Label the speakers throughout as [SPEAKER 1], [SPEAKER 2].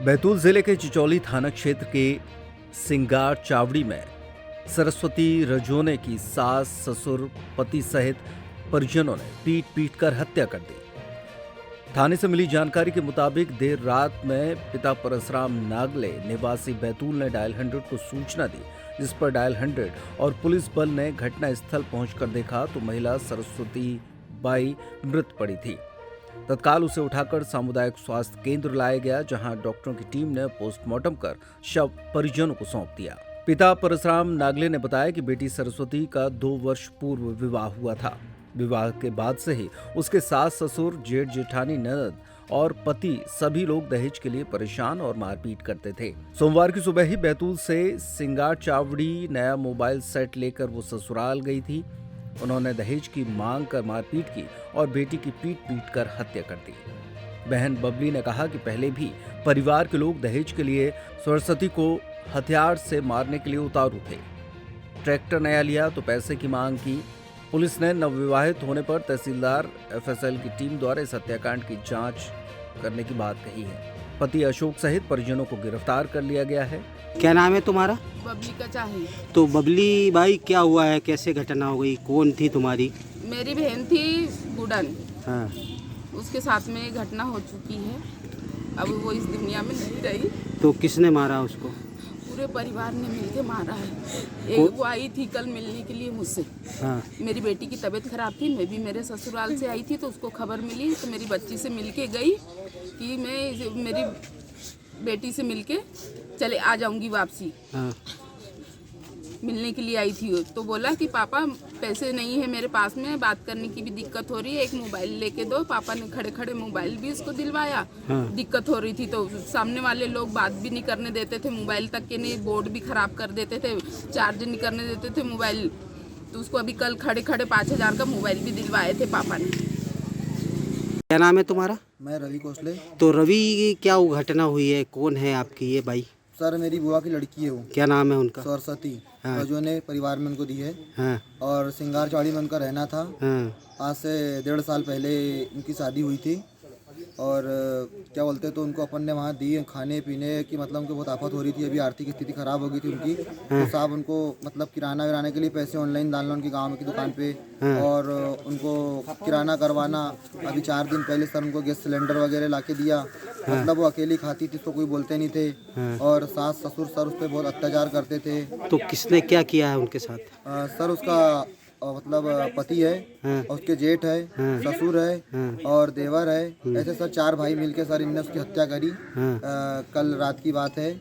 [SPEAKER 1] बैतूल जिले के चिचौली थाना क्षेत्र के सिंगार चावड़ी में सरस्वती रजोने की सास, ससुर, पति सहित परिजनों ने पीट पीट कर हत्या कर दी। थाने से मिली जानकारी के मुताबिक देर रात में पिता परसराम नागले निवासी बैतूल ने डायल 100 को सूचना दी, जिस पर डायल 100 और पुलिस बल ने घटना स्थल पहुंचकर देखा तो महिला सरस्वती बाई मृत पड़ी थी। तत्काल उसे उठाकर सामुदायिक स्वास्थ्य केंद्र लाया गया, जहां डॉक्टरों की टीम ने पोस्टमार्टम कर शव परिजनों को सौंप दिया। पिता परसराम नागले ने बताया कि बेटी सरस्वती का 2 वर्ष पूर्व विवाह हुआ था। विवाह के बाद से ही उसके सास, ससुर, जेठ जेठानी, ननद और पति सभी लोग दहेज के लिए परेशान और मारपीट करते थे। सोमवार की सुबह ही बैतूल से सिंगार चावड़ी नया मोबाइल सेट लेकर वो ससुराल गई थी। उन्होंने दहेज की मांग कर मारपीट की और बेटी की पीट पीट कर हत्या कर दी। बहन बबली ने कहा कि पहले भी परिवार के लोग दहेज के लिए सरस्वती को हथियार से मारने के लिए उतारू थे। ट्रैक्टर नया लिया तो पैसे की मांग की। पुलिस ने नवविवाहित होने पर तहसीलदार एफएसएल की टीम द्वारा इस हत्याकांड की जांच करने की बात कही है। पति अशोक सहित परिजनों को गिरफ्तार कर लिया गया है।
[SPEAKER 2] क्या नाम है तुम्हारा?
[SPEAKER 3] बबली का चाहिए।
[SPEAKER 2] तो बबली भाई, क्या हुआ है, कैसे घटना हो गई, कौन थी तुम्हारी?
[SPEAKER 3] मेरी बहन थी गुडन।
[SPEAKER 2] हाँ।
[SPEAKER 3] उसके साथ में घटना हो चुकी है। अब वो इस दुनिया में नहीं रही।
[SPEAKER 2] तो किसने मारा उसको?
[SPEAKER 3] पूरे परिवार ने मिलकर मारा है। एक वो आई थी कल मिलने के लिए मुझसे।
[SPEAKER 2] हाँ।
[SPEAKER 3] मेरी बेटी की तबीयत खराब थी, मैं भी मेरे ससुराल से आई थी, तो उसको खबर मिली तो मेरी बच्ची से मिलके गई कि मैं मेरी बेटी से मिलके चले आ जाऊंगी वापसी।
[SPEAKER 2] हाँ।
[SPEAKER 3] मिलने के लिए आई थी तो बोला कि पापा पैसे नहीं है मेरे पास में, बात करने की भी दिक्कत हो रही है, एक मोबाइल लेके दो। पापा ने खड़े खड़े मोबाइल भी उसको दिलवाया।
[SPEAKER 2] हाँ।
[SPEAKER 3] दिक्कत हो रही थी तो सामने वाले लोग बात भी नहीं करने देते थे, मोबाइल तक के नहीं, बोर्ड भी खराब कर देते थे, चार्ज नहीं करने देते थे मोबाइल। तो उसको अभी कल खड़े खड़े 5,000 का मोबाइल भी दिलवाए थे पापा ने।
[SPEAKER 2] क्या नाम है तुम्हारा?
[SPEAKER 4] मैं रवि कोसले।
[SPEAKER 2] तो रवि, क्या वो घटना हुई है, कौन है आपकी ये भाई?
[SPEAKER 4] सर मेरी बुआ की लड़की है वो।
[SPEAKER 2] क्या नाम है उनका?
[SPEAKER 4] सरस्वती।
[SPEAKER 2] हाँ।
[SPEAKER 4] जो ने परिवार में उनको दी है।
[SPEAKER 2] हाँ।
[SPEAKER 4] और सिंगार चौड़ी में उनका रहना था।
[SPEAKER 2] हाँ।
[SPEAKER 4] आज से 1.5 साल पहले उनकी शादी हुई थी। और क्या बोलते तो उनको अपन ने वहाँ दी खाने पीने की, मतलब उनको बहुत आफत हो रही थी, अभी आर्थिक स्थिति खराब हो गई थी उनकी। तो साहब उनको मतलब किराना विराने के लिए पैसे ऑनलाइन डालना उनकी गांव की दुकान पे। और उनको किराना करवाना। अभी 4 दिन पहले सर उनको गैस सिलेंडर वगैरह ला के दिया। मतलब वो अकेली खाती थी, तो कोई बोलते नहीं थे। और सास ससुर सर उस पर बहुत अत्याचार करते थे।
[SPEAKER 2] तो किसने क्या किया है उनके साथ?
[SPEAKER 4] सर उसका मतलब पति है। और उसके जेठ है। ससुर है। और देवर है। ऐसे सर 4 भाई मिलके सर इनने उसकी हत्या करी। कल रात की बात है,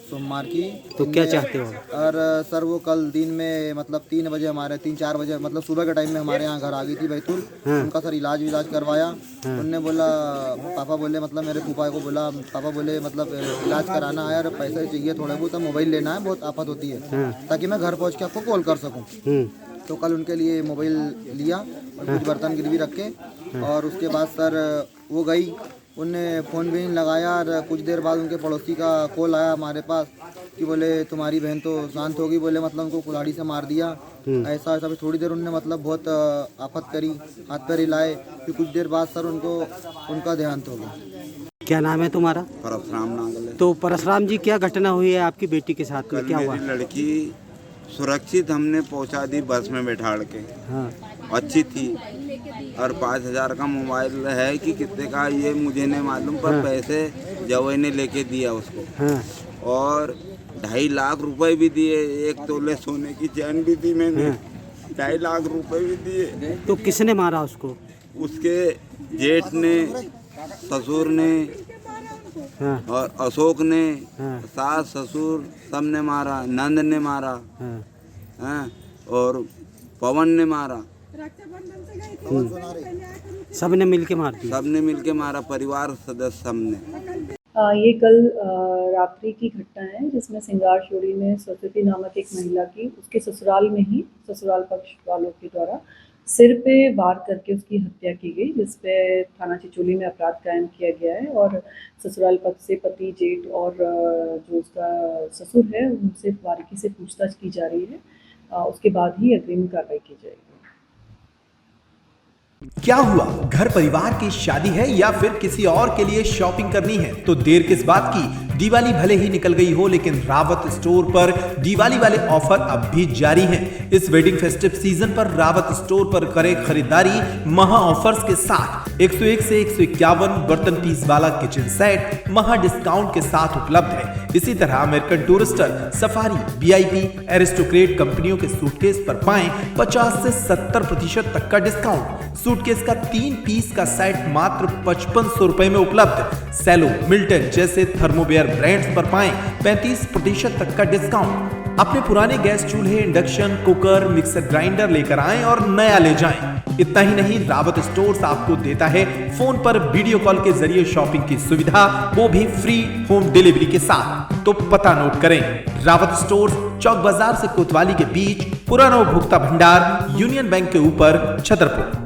[SPEAKER 4] सोमवार की।
[SPEAKER 2] तो क्या चाहते हो?
[SPEAKER 4] और सर वो कल दिन में मतलब 3 बजे हमारे 3-4 बजे मतलब सुबह के टाइम में हमारे यहाँ घर आ गई थी बैतूल। उनका सर इलाज करवाया। उनने बोला, पापा बोले मतलब मेरे फूफा को बोला, पापा बोले मतलब इलाज कराना है और पैसे चाहिए थोड़े बहुत, मोबाइल लेना है, बहुत आफत होती है, ताकि मैं घर पहुँच के आपको कॉल कर सकूँ। तो कल उनके लिए मोबाइल लिया और कुछ बर्तन गिरवी रखे। और उसके बाद सर वो गई, उनने फ़ोन भी नहीं लगाया। और कुछ देर बाद उनके पड़ोसी का कॉल आया हमारे पास कि बोले तुम्हारी बहन तो शांत होगी, बोले मतलब उनको कुल्हाड़ी से मार दिया। ऐसा ऐसा। थोड़ी देर उनने मतलब बहुत आफत करी, हाथ पैर हिलाए। फिर कुछ देर बाद सर उनका देहांत हो गया।
[SPEAKER 2] क्या नाम है तुम्हारा?
[SPEAKER 5] परसराम नागले।
[SPEAKER 2] तो परसराम जी, क्या घटना हुई है आपकी बेटी के साथ में, क्या हुआ?
[SPEAKER 5] मेरी लड़की सुरक्षित हमने पहुंचा दी बस में बैठाड़ के।
[SPEAKER 2] हाँ।
[SPEAKER 5] अच्छी थी। और 5,000 का मोबाइल है कि कितने का ये मुझे नहीं मालूम, पर पैसे जवाई ने लेके दिया उसको।
[SPEAKER 2] हाँ।
[SPEAKER 5] और 2.5 लाख रुपए भी दिए। 1 तोले सोने की चैन भी दी मैंने। 2.5 लाख रुपए भी दिए।
[SPEAKER 2] तो किसने मारा उसको?
[SPEAKER 5] उसके जेठ ने, ससुर ने।
[SPEAKER 2] हाँ।
[SPEAKER 5] और अशोक ने।
[SPEAKER 2] हाँ।
[SPEAKER 5] सास ससुर सब ने मारा, नंद ने मारा।
[SPEAKER 2] हाँ।
[SPEAKER 5] हाँ। और पवन ने मारा।
[SPEAKER 2] सब ने मिल के मार दिया?
[SPEAKER 5] सबने मिलके मारा, परिवार सदस्य सबने।
[SPEAKER 6] ये कल रात्रि की घटना है, जिसमें सिंगार चौड़ी में सरस्वती नामक एक महिला की उसके ससुराल में ही ससुराल पक्ष वालों के द्वारा सिर पे वार करके उसकी हत्या की गई, जिस पे थाना चिचोली में अपराध कायम किया गया है। और ससुराल पक्ष से पति, जेठ और जो उसका ससुर है उनसे बारीकी से पूछताछ की जा रही है। उसके बाद ही अग्रिम कार्रवाई की जाएगी।
[SPEAKER 7] क्या हुआ, घर परिवार की शादी है या फिर किसी और के लिए शॉपिंग करनी है तो देर किस बात की। दिवाली भले ही निकल गई हो लेकिन रावत स्टोर पर दिवाली वाले ऑफर अब भी जारी हैं। इस वेडिंग फेस्टिव सीजन पर रावत स्टोर पर करें खरीदारी महा ऑफर्स के साथ। 101 से 151 बर्तन पीस वाला किचन सेट महा डिस्काउंट के साथ उपलब्ध है। इसी तरह American Tourister, Safari, VIP, Aristocrat कंपनियों के सूटकेस पर पाएं 50 से 70% तक का डिस्काउंट। सूटकेस का 3 पीस का सेट मात्र 5500 रुपए में उपलब्ध। सेलो, मिल्टन जैसे थर्मोवेयर ब्रांड्स पर पाएं 35% तक का डिस्काउंट। अपने पुराने गैस चूल्हे, इंडक्शन कुकर, मिक्सर ग्राइंडर लेकर आएं और नया ले जाएं। इतना ही नहीं, रावत स्टोर्स आपको देता है फोन पर वीडियो कॉल के जरिए शॉपिंग की सुविधा, वो भी फ्री होम डिलीवरी के साथ। तो पता नोट करें, रावत स्टोर्स चौक बाजार से कोतवाली के बीच, पुराना उपभोक्ता भंडार, यूनियन बैंक के ऊपर, छतरपुर।